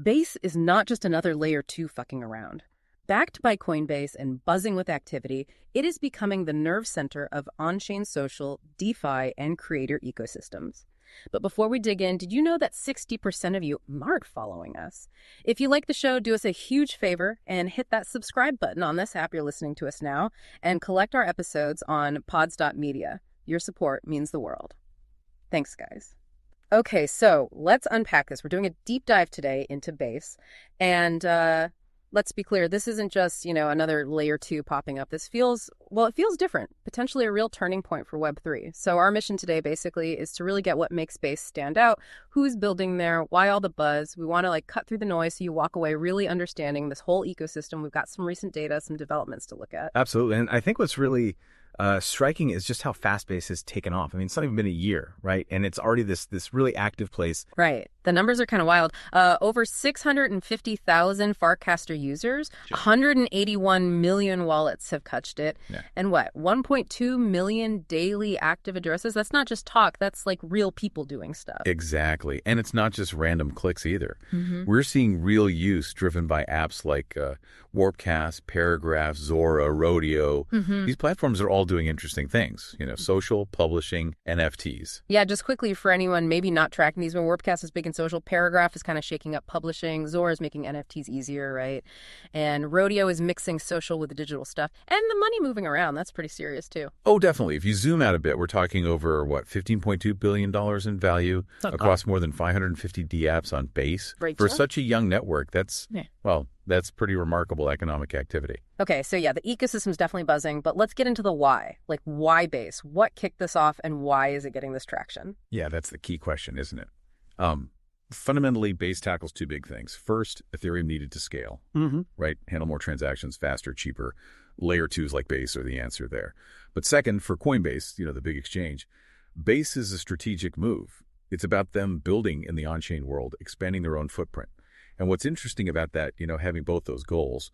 Base is not just another layer 2 fucking around. Backed by Coinbase and buzzing with activity, it is becoming the nerve center of on-chain social, DeFi, and creator ecosystems. But before we dig in, did you know that 60% of you aren't following us? If you like the show, do us a huge favor and hit that subscribe button on this app you're listening to us now, and collect our episodes on pods.media. Your support means the world. Thanks, guys. Okay, so let's unpack this. We're doing a deep dive today into Base, and let's be clear, this isn't just, another layer 2 popping up. It feels different, potentially a real turning point for Web3. So our mission today basically is to really get what makes Base stand out, who's building there, why all the buzz. We want to cut through the noise so you walk away really understanding this whole ecosystem. We've got some recent data, some developments to look at. Absolutely. And I think what's really striking is just how fast Base has taken off. I mean, it's not even been a year, right? And it's already this really active place. Right. The numbers are kind of wild. Over 650,000 Farcaster users, 181 million wallets have touched it. Yeah. And 1.2 million daily active addresses? That's not just talk. That's real people doing stuff. Exactly. And it's not just random clicks either. Mm-hmm. We're seeing real use driven by apps like Warpcast, Paragraph, Zora, Rodeo. Mm-hmm. These platforms are all doing interesting things, social, publishing, NFTs. Yeah, just quickly for anyone maybe not tracking these, when Warpcast is big in social, Paragraph is kind of shaking up publishing, Zora is making NFTs easier, right? And Rodeo is mixing social with the digital stuff. And the money moving around, that's pretty serious too. Oh, definitely. If you zoom out a bit, we're talking over, $15.2 billion in value across more than 550 DApps on Base. For such a young network, that's pretty remarkable economic activity. Okay, so the ecosystem's definitely buzzing, but let's get into the why. Why Base? What kicked this off, and why is it getting this traction? Yeah, that's the key question, isn't it? Fundamentally, Base tackles two big things. First, Ethereum needed to scale, right? Handle more transactions faster, cheaper. Layer 2s like Base are the answer there. But second, for Coinbase, the big exchange, Base is a strategic move. It's about them building in the on-chain world, expanding their own footprint. And what's interesting about that, having both those goals,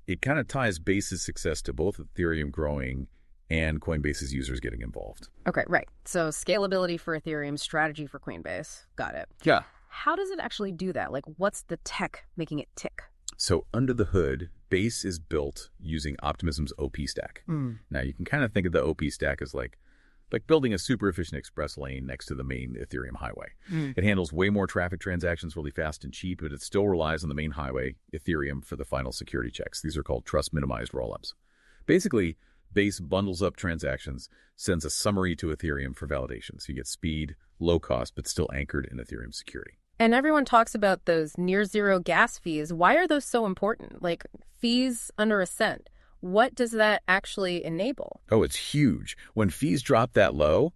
it kind of ties Base's success to both Ethereum growing and Coinbase's users getting involved. Okay, right. So scalability for Ethereum, strategy for Coinbase. Got it. Yeah. How does it actually do that? What's the tech making it tick? So under the hood, Base is built using Optimism's OP stack. Now, you can kind of think of the OP stack as like building a super efficient express lane next to the main Ethereum highway. It handles way more traffic transactions really fast and cheap, but it still relies on the main highway, Ethereum, for the final security checks. These are called trust minimized rollups. Basically, Base bundles up transactions, sends a summary to Ethereum for validation. So you get speed, low cost, but still anchored in Ethereum security. And everyone talks about those near zero gas fees. Why are those so important? Fees under a cent. What does that actually enable? Oh, it's huge. When fees drop that low,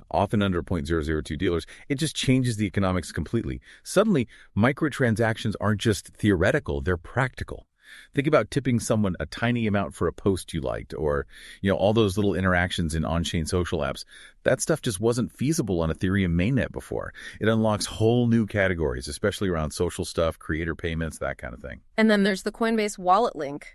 often under 0.002 dealers, it just changes the economics completely. Suddenly, microtransactions aren't just theoretical, they're practical. Think about tipping someone a tiny amount for a post you liked, or, all those little interactions in on-chain social apps. That stuff just wasn't feasible on Ethereum mainnet before. It unlocks whole new categories, especially around social stuff, creator payments, that kind of thing. And then there's the Coinbase wallet link.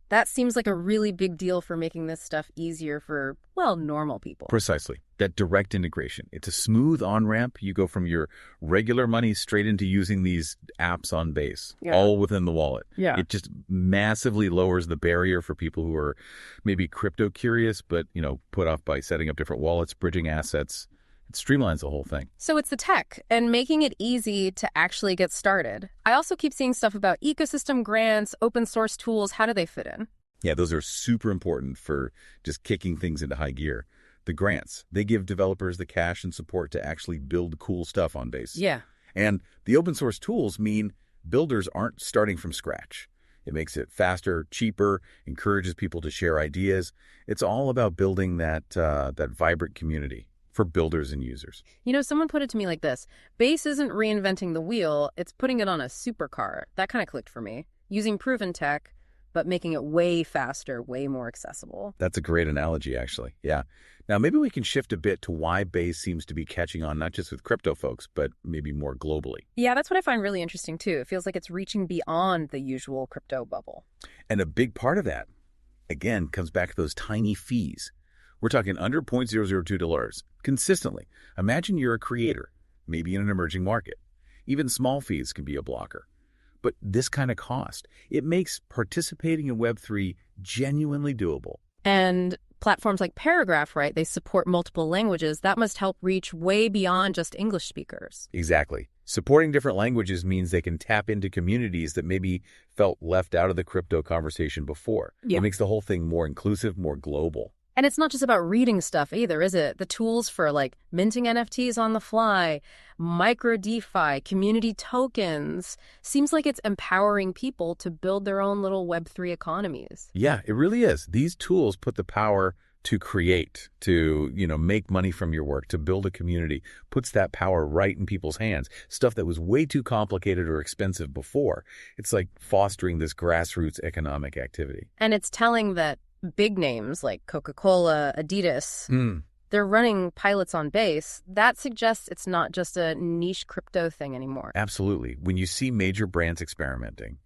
That seems like a really big deal for making this stuff easier for, normal people. Precisely. That direct integration. It's a smooth on-ramp. You go from your regular money straight into using these apps on Base, all within the wallet. Yeah. It just massively lowers the barrier for people who are maybe crypto curious, but, put off by setting up different wallets, bridging assets. It streamlines the whole thing. So it's the tech and making it easy to actually get started. I also keep seeing stuff about ecosystem grants, open source tools. How do they fit in? Yeah, those are super important for just kicking things into high gear. The grants, they give developers the cash and support to actually build cool stuff on Base. Yeah. And the open source tools mean builders aren't starting from scratch. It makes it faster, cheaper, encourages people to share ideas. It's all about building that vibrant community for builders and users. Someone put it to me like this. Base isn't reinventing the wheel, it's putting it on a supercar. That kind of clicked for me. Using proven tech, but making it way faster, way more accessible. That's a great analogy, actually. Yeah. Now, maybe we can shift a bit to why Base seems to be catching on, not just with crypto folks, but maybe more globally. Yeah, that's what I find really interesting, too. It feels like it's reaching beyond the usual crypto bubble. And a big part of that, again, comes back to those tiny fees. We're talking under $0.002 consistently. Imagine you're a creator, maybe in an emerging market. Even small fees can be a blocker. but this kind of cost. It makes participating in Web3 genuinely doable. And platforms like Paragraph, right, they support multiple languages. That must help reach way beyond just English speakers. Exactly. Supporting different languages means they can tap into communities that maybe felt left out of the crypto conversation before. Yeah. It makes the whole thing more inclusive, more global. And it's not just about reading stuff either, is it? The tools for like minting NFTs on the fly, micro DeFi, community tokens. Seems like it's empowering people to build their own little Web3 economies. Yeah, it really is. These tools put the power to create, to, make money from your work, to build a community, puts that power right in people's hands. Stuff that was way too complicated or expensive before. It's like fostering this grassroots economic activity. And it's telling that big names like Coca-Cola, Adidas, they're running pilots on Base. That suggests it's not just a niche crypto thing anymore. Absolutely. When you see major brands experimenting,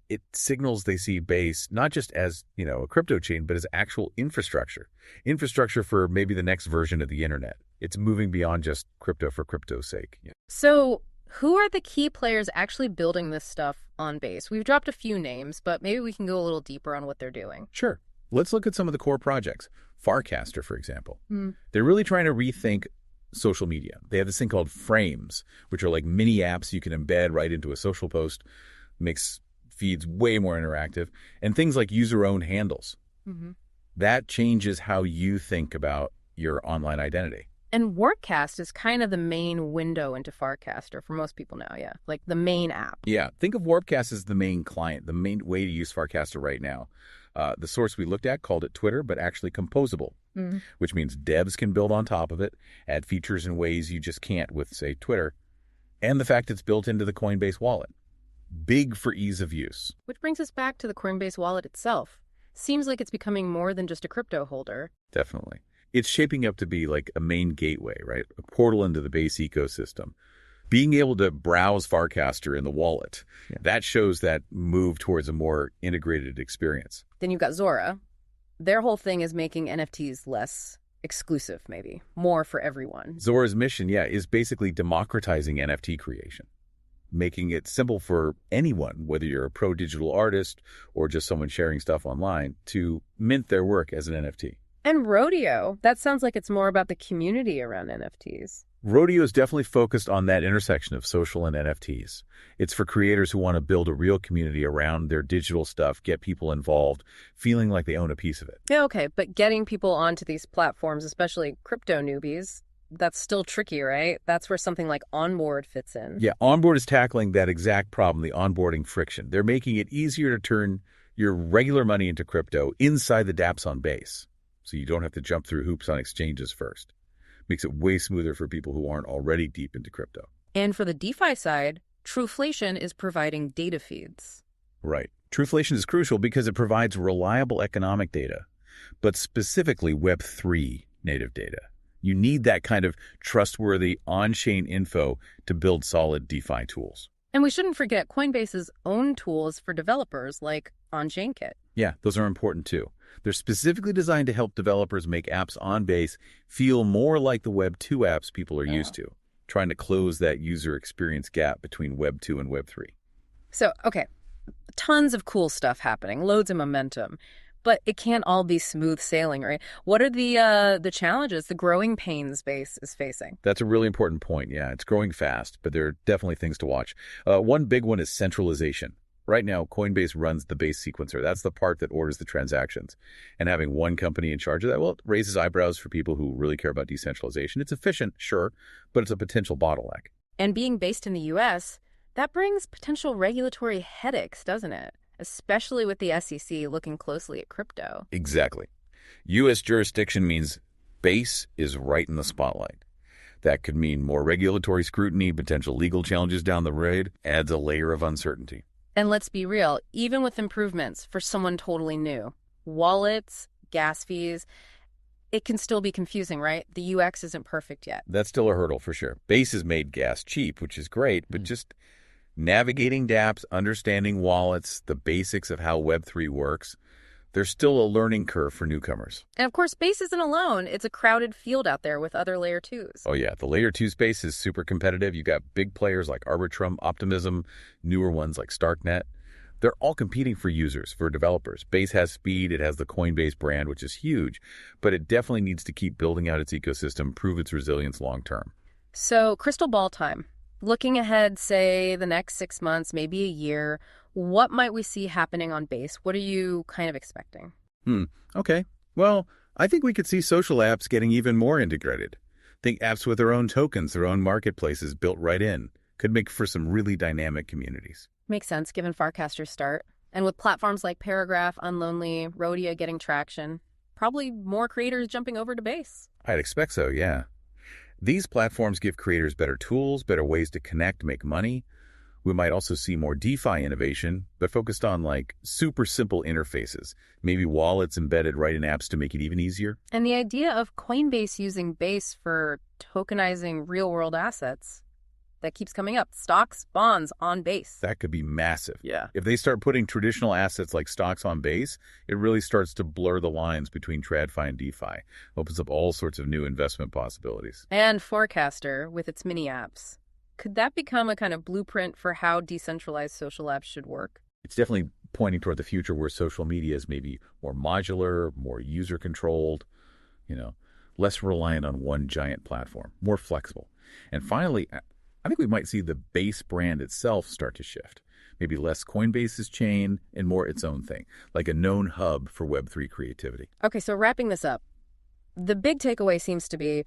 it signals they see Base not just as, a crypto chain, but as actual infrastructure. Infrastructure for maybe the next version of the internet. It's moving beyond just crypto for crypto's sake. So who are the key players actually building this stuff on Base? We've dropped a few names, but maybe we can go a little deeper on what they're doing. Sure. Let's look at some of the core projects. Farcaster, for example. They're really trying to rethink social media. They have this thing called frames, which are like mini apps you can embed right into a social post, makes feeds way more interactive, and things like user-owned handles. That changes how you think about your online identity. And Workcast is kind of the main window into Farcaster for most people now, yeah? Like the main app. Yeah, think of Warpcast as the main client, the main way to use Farcaster right now. The source we looked at called it Twitter, but actually composable, which means devs can build on top of it, add features in ways you just can't with, say, Twitter, and the fact it's built into the Coinbase wallet. Big for ease of use. Which brings us back to the Coinbase wallet itself. Seems like it's becoming more than just a crypto holder. Definitely. It's shaping up to be like a main gateway, right? A portal into the Base ecosystem. Being able to browse Farcaster in the wallet, that shows that move towards a more integrated experience. Then you've got Zora. Their whole thing is making NFTs less exclusive, maybe. More for everyone. Zora's mission, is basically democratizing NFT creation. Making it simple for anyone, whether you're a pro digital artist or just someone sharing stuff online, to mint their work as an NFT. And Rodeo, that sounds like it's more about the community around NFTs. Rodeo is definitely focused on that intersection of social and NFTs. It's for creators who want to build a real community around their digital stuff, get people involved, feeling like they own a piece of it. Yeah, okay, but getting people onto these platforms, especially crypto newbies, that's still tricky, right? That's where something like Onboard fits in. Yeah, Onboard is tackling that exact problem, the onboarding friction. They're making it easier to turn your regular money into crypto inside the dApps on Base, so you don't have to jump through hoops on exchanges first. Makes it way smoother for people who aren't already deep into crypto. And for the DeFi side, Trueflation is providing data feeds. Right. Trueflation is crucial because it provides reliable economic data, but specifically Web3 native data. You need that kind of trustworthy on-chain info to build solid DeFi tools. And we shouldn't forget Coinbase's own tools for developers like OnChain Kit. Yeah, those are important too. They're specifically designed to help developers make apps on Base feel more like the Web 2 apps people are used to, trying to close that user experience gap between Web 2 and Web 3. So, okay, tons of cool stuff happening, loads of momentum, but it can't all be smooth sailing, right? What are the challenges, the growing pains Base is facing? That's a really important point. Yeah, it's growing fast, but there are definitely things to watch. One big one is centralization. Right now, Coinbase runs the Base sequencer. That's the part that orders the transactions. And having one company in charge of that, well, it raises eyebrows for people who really care about decentralization. It's efficient, sure, but it's a potential bottleneck. And being based in the U.S., that brings potential regulatory headaches, doesn't it? Especially with the SEC looking closely at crypto. Exactly. U.S. jurisdiction means Base is right in the spotlight. That could mean more regulatory scrutiny, potential legal challenges down the road, adds a layer of uncertainty. And let's be real, even with improvements for someone totally new, wallets, gas fees, it can still be confusing, right? The UX isn't perfect yet. That's still a hurdle for sure. Base has made gas cheap, which is great, but just navigating dApps, understanding wallets, the basics of how Web3 works, There's still a learning curve for newcomers. And of course, Base isn't alone. It's a crowded field out there with other layer 2s. Oh yeah, the layer 2 space is super competitive. You got big players like Arbitrum, Optimism, newer ones like Starknet. They're all competing for users, for developers. Base has speed, it has the Coinbase brand, which is huge, but it definitely needs to keep building out its ecosystem, prove its resilience long term. So, crystal ball time. Looking ahead, say, the next 6 months, maybe a year, what might we see happening on Base? What are you kind of expecting? Okay. Well, I think we could see social apps getting even more integrated. Think apps with their own tokens, their own marketplaces built right in. Could make for some really dynamic communities. Makes sense, given Farcaster's start. And with platforms like Paragraph, Unlonely, Rhodia getting traction, probably more creators jumping over to Base. I'd expect so, yeah. These platforms give creators better tools, better ways to connect, make money. We might also see more DeFi innovation, but focused on like super simple interfaces, maybe wallets embedded right in apps to make it even easier. And the idea of Coinbase using Base for tokenizing real-world assets, that keeps coming up. Stocks, bonds on Base. That could be massive. Yeah. If they start putting traditional assets like stocks on Base, it really starts to blur the lines between TradFi and DeFi. Opens up all sorts of new investment possibilities. And Farcaster with its mini apps. Could that become a kind of blueprint for how decentralized social apps should work? It's definitely pointing toward the future where social media is maybe more modular, more user-controlled, less reliant on one giant platform, more flexible. And finally, I think we might see the Base brand itself start to shift. Maybe less Coinbase's chain and more its own thing, like a known hub for Web3 creativity. Okay, so wrapping this up, the big takeaway seems to be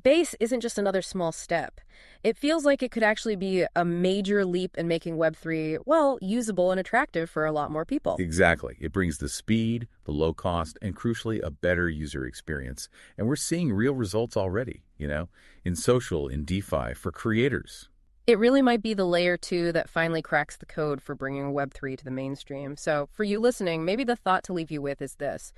Base isn't just another small step. It feels like it could actually be a major leap in making Web3, well, usable and attractive for a lot more people. Exactly. It brings the speed, the low cost, and crucially, a better user experience. And we're seeing real results already, in social, in DeFi, for creators. It really might be the layer 2 that finally cracks the code for bringing Web3 to the mainstream. So for you listening, maybe the thought to leave you with is this.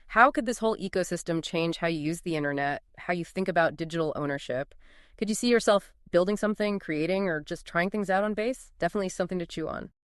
How could this whole ecosystem change how you use the internet, how you think about digital ownership? Could you see yourself building something, creating, or just trying things out on Base? Definitely something to chew on.